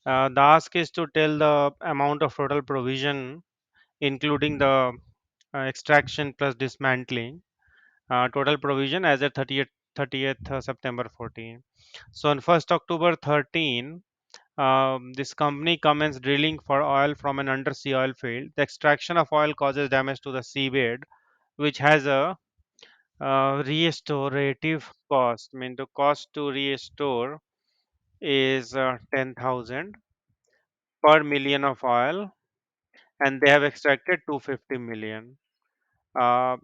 The ask is to tell the amount of total provision, including the extraction plus dismantling, total provision as at 30th September 14. So on 1st October 13, this company commenced drilling for oil from an undersea oil field. The extraction of oil causes damage to the seabed, which has a restorative cost. I mean, the cost to restore is 10,000 per million of oil, and they have extracted 250 million.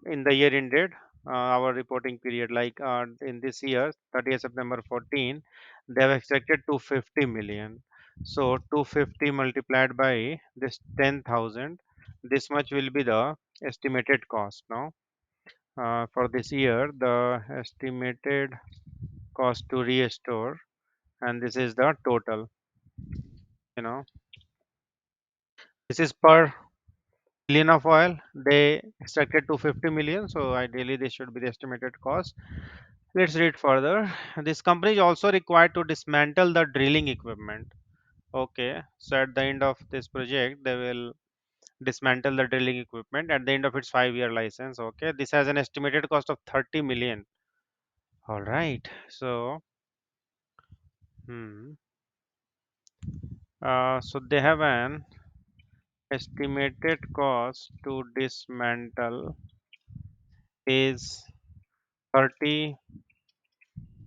In the year ended, our reporting period, like in this year, 30th September 14, they have extracted 250 million. So 250 multiplied by this 10,000, this much will be the estimated cost now. For this year, the estimated cost to restore, and this is the total, you know, this is per million of oil. They extracted 250 million, so ideally this should be the estimated cost. Let's read further. This company is also required to dismantle the drilling equipment. Okay, so at the end of this project, they will dismantle the drilling equipment at the end of its 5-year license. Okay, this has an estimated cost of 30 million. All right, so so they have an estimated cost to dismantle is 30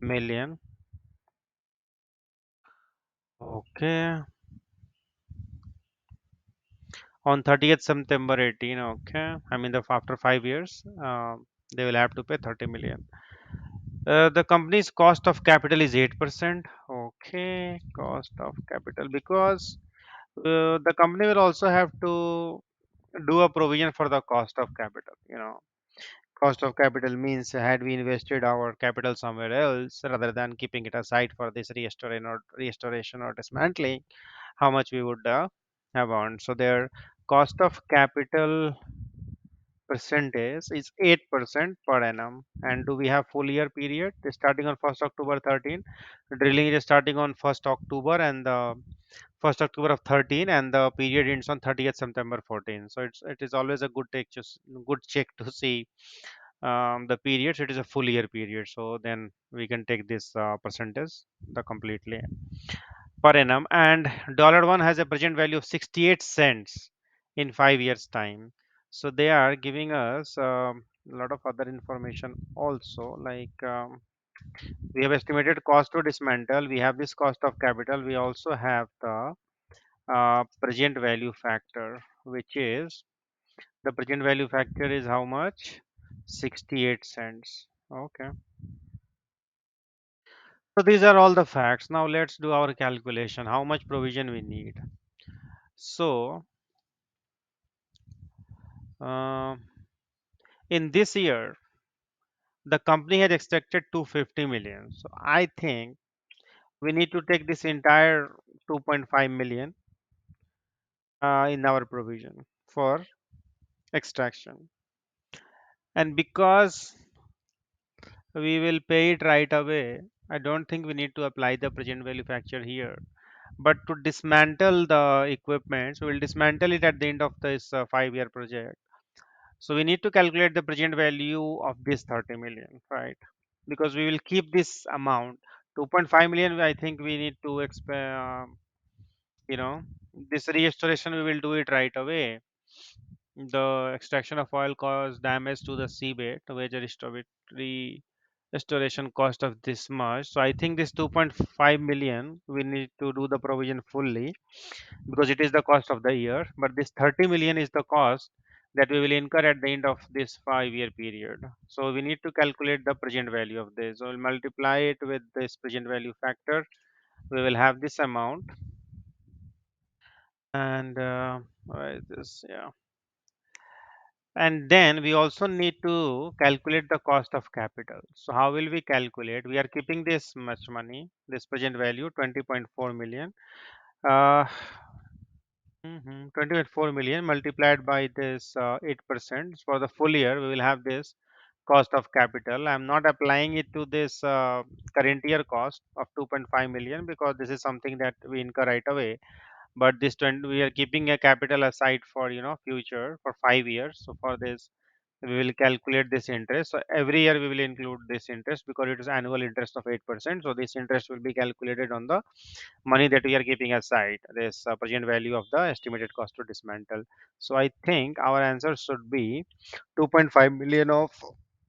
million. Okay, on 30th September 18. Okay, I mean the after 5 years, they will have to pay 30 million. The company's cost of capital is 8%. Okay, cost of capital, because the company will also have to do a provision for the cost of capital. Cost of capital means had we invested our capital somewhere else rather than keeping it aside for this restoration or dismantling, how much we would have earned. So their cost of capital percentage is 8% per annum. And do we have full year period? They're starting on 1st October 13. Drilling is starting on 1st October and the 1st October of 13, and the period ends on 30th September 14. So it is always a good check to see the periods. It is a full year period, so then we can take this percentage the completely per annum. And dollar one has a present value of 68 cents in 5 years time. So they are giving us a lot of other information also, like we have estimated cost to dismantle, we have this cost of capital, we also have the present value factor, which is the present value factor is how much? 68 cents. Okay. So these are all the facts. Now let's do our calculation. How much provision we need? So uh, in this year, the company has extracted 250 million. So I think we need to take this entire 2.5 million in our provision for extraction. And because we will pay it right away, I don't think we need to apply the present value factor here. But to dismantle the equipment, so we'll dismantle it at the end of this 5-year project. So we need to calculate the present value of this 30 million, right? Because we will keep this amount 2.5 million. I think we need to you know, this restoration we will do it right away. The extraction of oil caused damage to the seabed, which restoration cost of this much. So I think this 2.5 million we need to do the provision fully because it is the cost of the year. But this 30 million is the cost that we will incur at the end of this 5-year period. So we need to calculate the present value of this. So we'll multiply it with this present value factor. We will have this amount, and where is this? Yeah. And then we also need to calculate the cost of capital. So how will we calculate? We are keeping this much money, this present value 20.4 million. 20.4 million multiplied by this 8%. For the full year, we will have this cost of capital. I'm not applying it to this current year cost of 2.5 million because this is something that we incur right away. But this 20, we are keeping a capital aside for future for 5 years. So for this, we will calculate this interest. So every year we will include this interest because it is annual interest of 8%. So this interest will be calculated on the money that we are keeping aside, this present value of the estimated cost to dismantle. So I think our answer should be 2.5 million of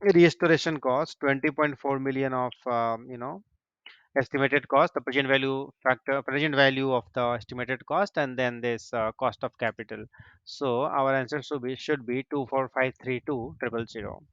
restoration cost, 20.4 million of estimated cost, the present value factor, present value of the estimated cost, and then this cost of capital. So our answer should be 24532 000.